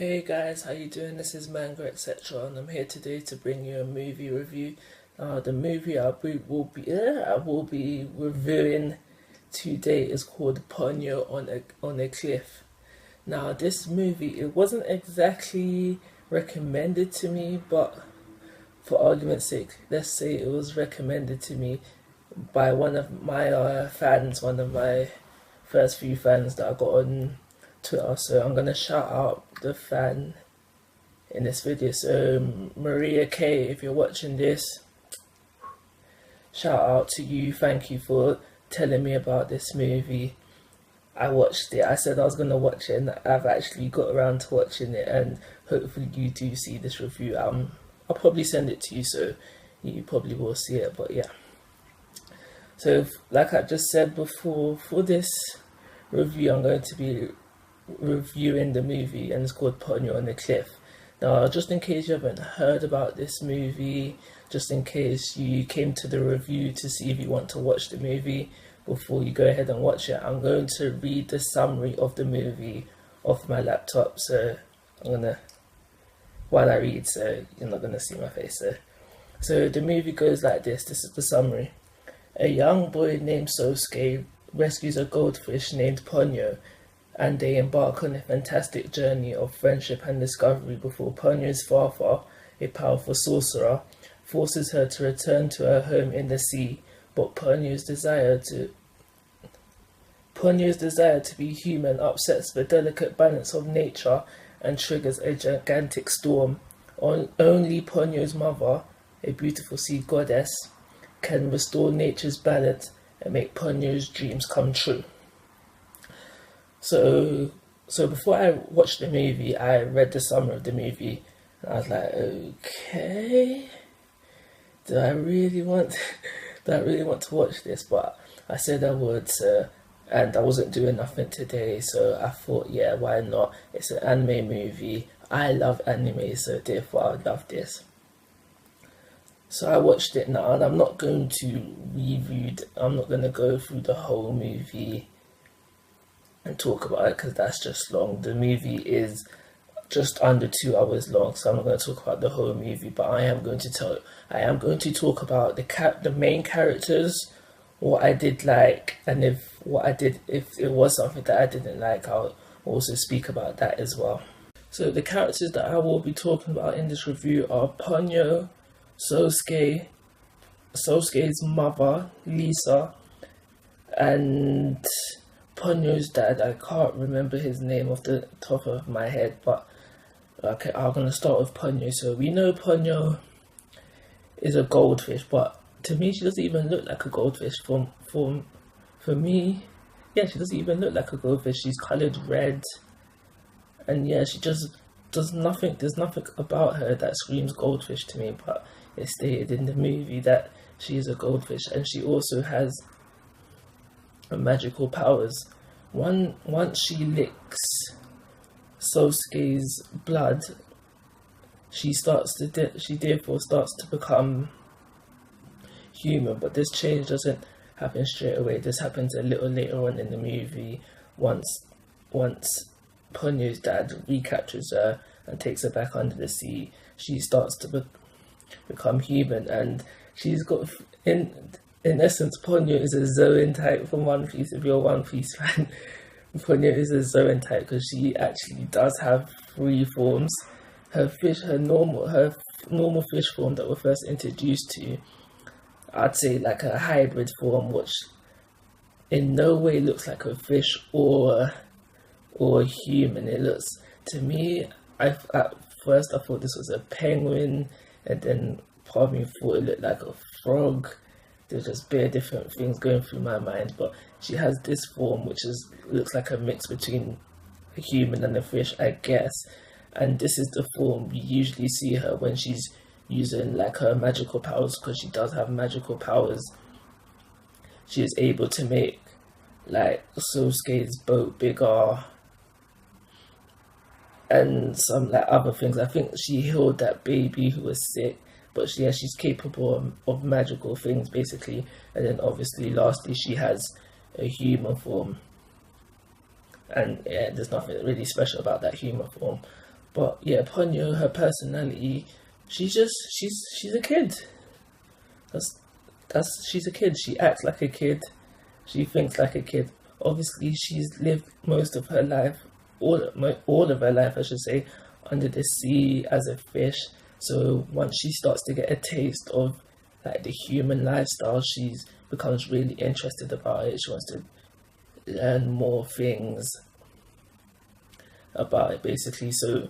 Hey guys, how you doing? This is Manga Etc, and I'm here today to bring you a movie review. The movie I will be reviewing today is called Ponyo on a Cliff. Now, this movie, it wasn't exactly recommended to me, but for argument's sake, let's say it was recommended to me by one of my fans, one of my first few fans that I got on Twitter. So I'm gonna shout out the fan in this video. So Maria K, if you're watching this, shout out to you. Thank you for telling me about this movie. I watched it. I said I was gonna watch it, and I've actually got around to watching it, and hopefully you do see this review. I'll probably send it to you, so you probably will see it. But yeah, so like I just said before, for this review I'm going to be reviewing the movie, and it's called Ponyo on the Cliff. Now, just in case you haven't heard about this movie, just in case you came to the review to see if you want to watch the movie before you go ahead and watch it, I'm going to read the summary of the movie off my laptop. So I'm gonna, while I read, so you're not gonna see my face. So the movie goes like this. This is the summary. A young boy named Sosuke rescues a goldfish named Ponyo, and they embark on a fantastic journey of friendship and discovery before Ponyo's father, a powerful sorcerer, forces her to return to her home in the sea. But Ponyo's desire to be human upsets the delicate balance of nature and triggers a gigantic storm. Only Ponyo's mother, a beautiful sea goddess, can restore nature's balance and make Ponyo's dreams come true. So before I watched the movie, I read the summary of the movie, and I was like, okay, do I really want to watch this? But I said I would, and I wasn't doing nothing today, so I thought, yeah, why not? It's an anime movie. I love anime, so therefore I love this. So I watched it now, and I'm not going to go through the whole movie and talk about it, because that's just long. The movie is just under 2 hours long, so I'm not going to talk about the whole movie, but I am going to talk about the main characters, what I did like, and if it was something that I didn't like, I'll also speak about that as well. So the characters that I will be talking about in this review are Ponyo, Sosuke's mother, Lisa, and Ponyo's dad. I can't remember his name off the top of my head, but okay, I'm going to start with Ponyo. So we know Ponyo is a goldfish, but to me she doesn't even look like a goldfish. For me, yeah, she doesn't even look like a goldfish. She's coloured red, and yeah, she just does nothing. There's nothing about her that screams goldfish to me, but it's stated in the movie that she is a goldfish, and she also has magical powers. Once she licks Sosuke's blood, she therefore starts to become human. But this change doesn't happen straight away. This happens a little later on in the movie, once Ponyo's dad recaptures her and takes her back under the sea. She starts to become human, and she's got in essence, Ponyo is a Zoan type from One Piece. If you're a One Piece fan, Ponyo is a Zoan type because she actually does have 3 forms. Her normal fish form that we're first introduced to, I'd say like a hybrid form, which in no way looks like a fish or a human. It looks, to me, at first I thought this was a penguin, and then part of me thought it looked like a frog. There's just bare different things going through my mind, but she has this form which looks like a mix between a human and a fish, I guess. And this is the form we usually see her when she's using like her magical powers, because she does have magical powers. She is able to make like Sosuke's boat bigger and some like other things. I think she healed that baby who was sick. But yeah, she's capable of magical things, basically. And then obviously, lastly, she has a human form. And yeah, there's nothing really special about that human form. But yeah, Ponyo, her personality, she's a kid. She's a kid. She acts like a kid. She thinks like a kid. Obviously, she's lived most of her life, all of her life, I should say, under the sea as a fish. So once she starts to get a taste of like the human lifestyle, she's becomes really interested about it. She wants to learn more things about it, basically. So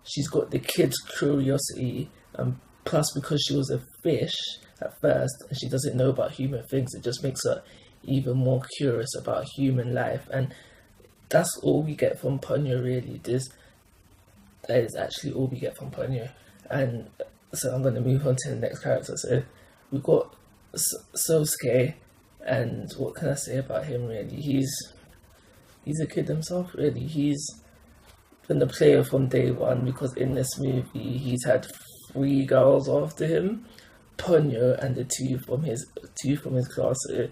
she's got the kid's curiosity, and plus because she was a fish at first and she doesn't know about human things, it just makes her even more curious about human life. And that's all we get from Ponyo, really. That is actually all we get from Ponyo. And so I'm going to move on to the next character. So we've got Sosuke, and what can I say about him, really? He's a kid himself, really. He's been a player from day one, because in this movie he's had 3 girls after him, Ponyo and the two from his class. So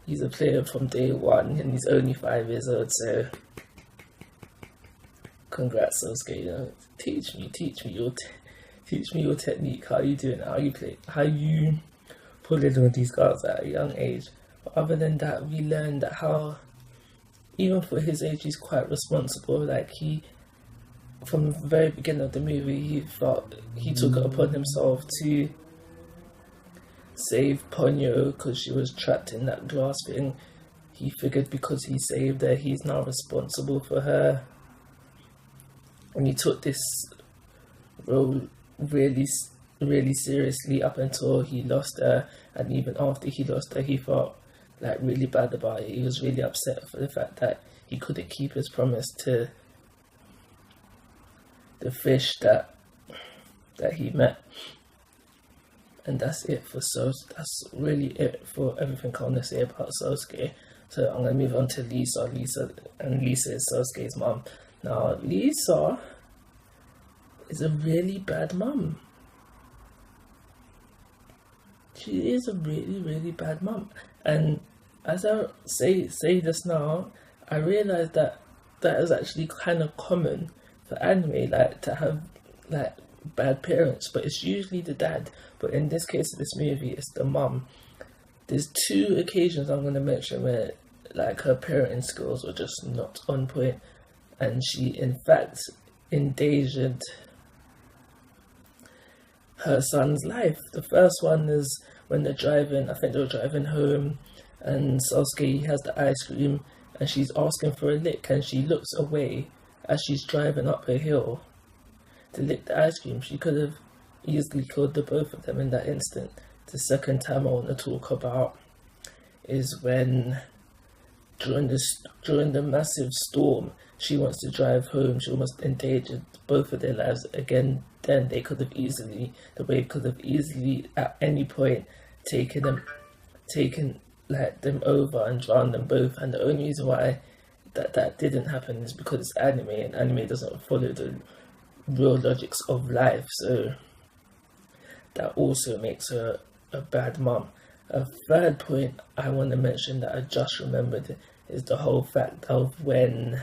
he's a player from day one, and he's only 5 years old. So congrats, Sosuke. You know, teach me your technique. How you doing? How you play? How you pulling all these girls at a young age? But other than that, we learned that how, even for his age, he's quite responsible. Like, from the very beginning of the movie, he took it upon himself to save Ponyo because she was trapped in that glass thing. He figured because he saved her, he's now responsible for her. And he took this role really, really seriously up until he lost her. And even after he lost her, he felt like really bad about it. He was really upset for the fact that he couldn't keep his promise to the fish that he met. And that's it for that's really it for everything I want to say about Sosuke. So I'm going to move on to Lisa. Lisa is Sosuke's mom. Now, Lisa is a really bad mom. She is a really, really bad mom. And as I say this now, I realize that is actually kind of common for anime, like to have like bad parents, but it's usually the dad. But in this case of this movie, it's the mum. There's 2 occasions I'm going to mention where like her parenting skills were just not on point, and she in fact endangered her son's life. The first one is when they're driving, I think they were driving home, and Sasuke has the ice cream and she's asking for a lick, and she looks away as she's driving up a hill to lick the ice cream. She could have easily killed the both of them in that instant. The second time I want to talk about is when during the massive storm, she wants to drive home. She almost endangered both of their lives again. Then the wave could have easily at any point taken them over and drowned them both. And the only reason why that didn't happen is because it's anime, and anime doesn't follow the real logics of life. So that also makes her a bad mom. A third point I want to mention that I just remembered is the whole fact of when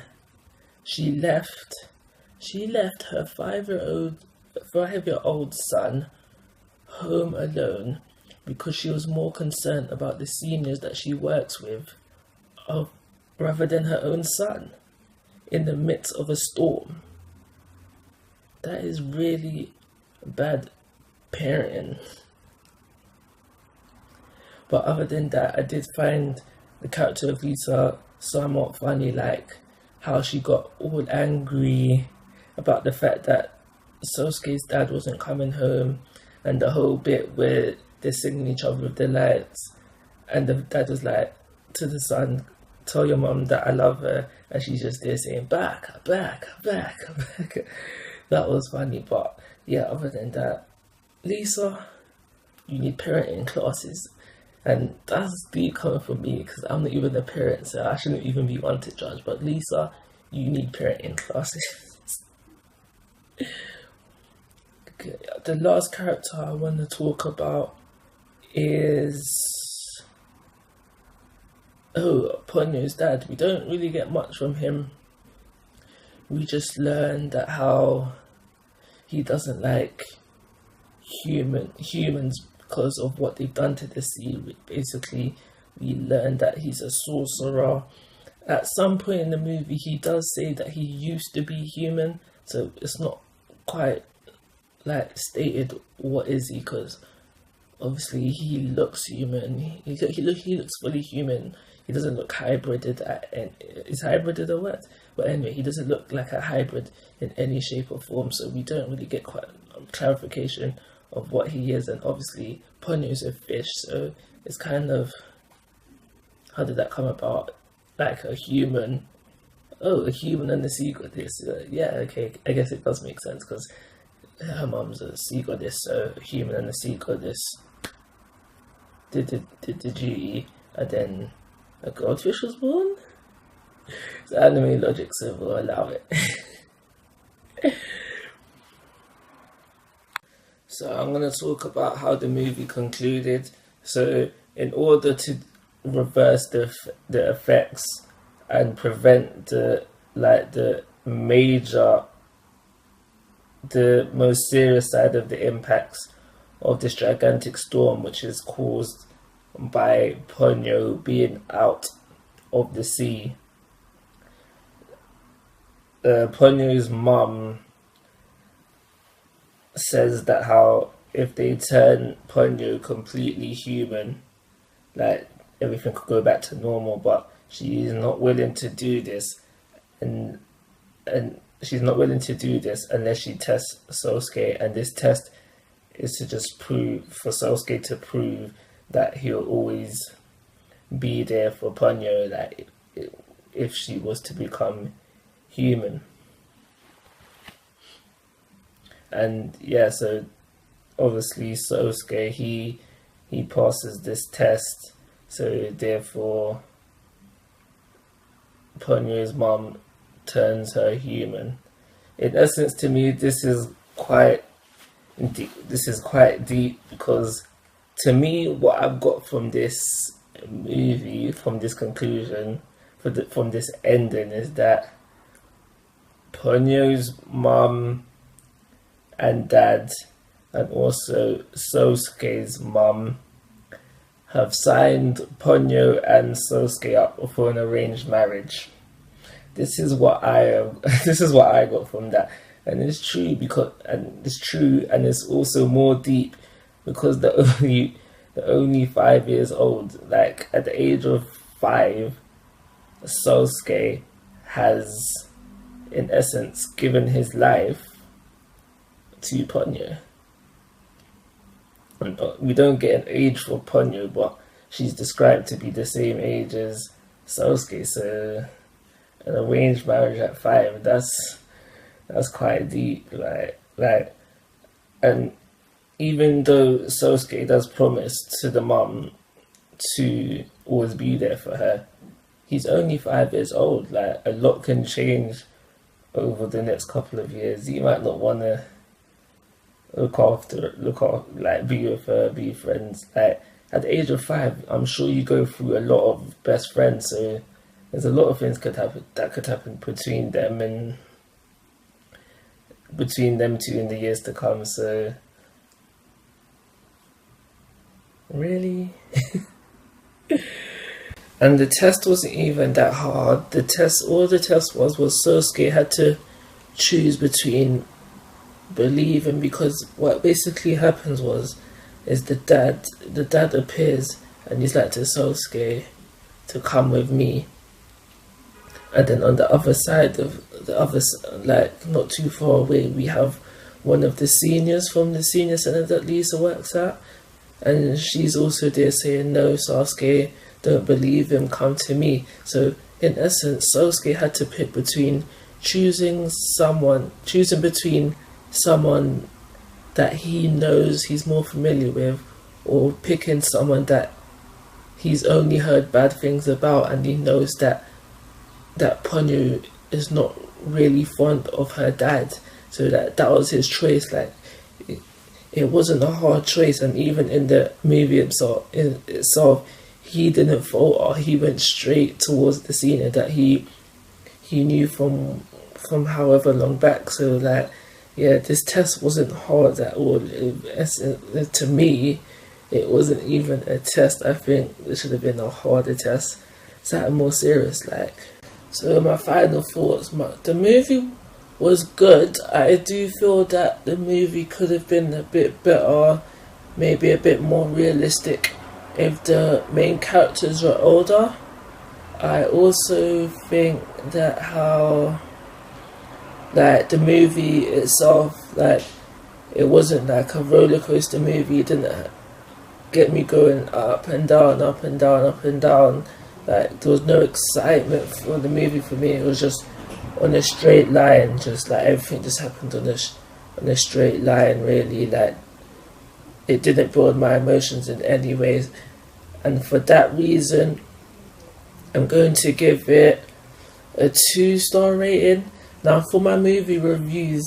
she left her 5-year-old son home alone because she was more concerned about the seniors that she works with rather than her own son in the midst of a storm. That is really bad parenting. But other than that, I did find the character of Lisa somewhat funny, like how she got all angry about the fact that Sosuke's dad wasn't coming home, and the whole bit where they're singing each other with the lights, and the dad was like to the son, "Tell your mom that I love her," and she's just there saying back. That was funny. But yeah, other than that, Lisa, you need parenting classes. And that's deep coming from me because I'm not even a parent, so I shouldn't even be one to judge. But Lisa, you need parenting classes. Okay, the last character I want to talk about is Ponyo's dad. We don't really get much from him. we just learn that how he doesn't like humans because of what they've done to the sea. Basically, we learn that he's a sorcerer. At some point in the movie, he does say that he used to be human, so it's not quite like stated what is he, because obviously he looks human. He looks fully human. He doesn't look hybrided. Is hybrided a word? But anyway, he doesn't look like a hybrid in any shape or form, so we don't really get quite clarification of what he is. And obviously Ponyo's a fish, so it's kind of, how did that come about? Like a human. Oh, a human and the sea goddess. Yeah, okay, I guess it does make sense, because her mum's a sea goddess, so a human and the sea goddess did the duty, and then a goldfish was born. It's anime logic, so we'll allow it. So I'm going to talk about how the movie concluded. So in order to reverse the effects and prevent the most serious side of the impacts of this gigantic storm, which is caused by Ponyo being out of the sea, Ponyo's mum says that how if they turn Ponyo completely human, like everything could go back to normal, but she is not willing to do this, and she's not willing to do this unless she tests Sosuke, and this test is to just prove, for Sosuke to prove that he'll always be there for Ponyo, like if she was to become human. And yeah, so obviously Sosuke, he passes this test, so therefore Ponyo's mom turns her human. In essence, to me, this is quite deep, because to me, what I've got from this movie, from this conclusion, from this ending, is that Ponyo's mom and dad, and also Sosuke's mum, have signed Ponyo and Sosuke up for an arranged marriage. This is what I got from that, and it's true and it's also more deep, because they're only 5 years old. Like at the age of 5, Sosuke has, in essence, given his life to Ponyo. And we don't get an age for Ponyo, but she's described to be the same age as Sosuke, so an arranged marriage at 5, that's quite deep, like, and even though Sosuke does promise to the mum to always be there for her, he's only 5 years old. Like, a lot can change over the next couple of years. He might not want to look after, like, be with her, be friends. Like, at the age of 5, I'm sure you go through a lot of best friends, so there's a lot of things that could happen between them two in the years to come. So really. And the test wasn't even that hard. All the test was Sosuke had to choose between believing, because what basically happens is the dad appears and he's like to Sosuke to come with me, and then on the other side like not too far away, we have one of the seniors from the senior center that Lisa works at, and she's also there saying, no, Sasuke, don't believe him, come to me. So in essence, Sosuke had to pick between choosing between someone that he knows he's more familiar with, or picking someone that he's only heard bad things about, and he knows that Ponyo is not really fond of her dad. So that was his choice. Like, it wasn't a hard choice, and even in the movie itself, he didn't falter. He went straight towards the senior that he knew from from however long back. So like, yeah, this test wasn't hard at all. To me, it wasn't even a test. I think it should have been a harder test, something more serious. Like, so my final thoughts. The movie was good. I do feel that the movie could have been a bit better, maybe a bit more realistic if the main characters were older. I also think that how, like, the movie itself, like, it wasn't like a roller coaster movie. It didn't get me going up and down, up and down, up and down. Like, there was no excitement for the movie for me. It was just on a straight line, just like everything just happened on a straight line, really. Like, it didn't build my emotions in any ways, and for that reason I'm going to give it a 2-star rating. Now, for my movie reviews,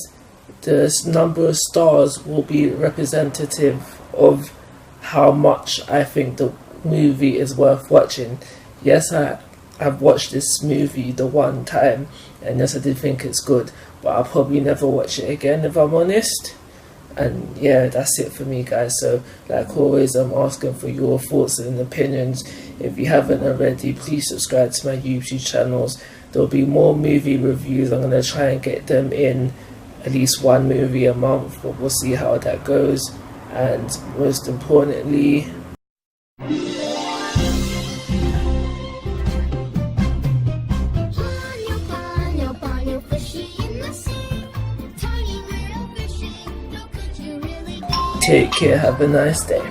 the number of stars will be representative of how much I think the movie is worth watching. Yes, I've watched this movie the one time, and yes, I did think it's good, but I'll probably never watch it again, if I'm honest. And yeah, that's it for me, guys. So like always, I'm asking for your thoughts and opinions. If you haven't already, please subscribe to my YouTube channels. There'll be more movie reviews. I'm going to try and get them in at least one movie a month, but we'll see how that goes. And most importantly, take care, have a nice day.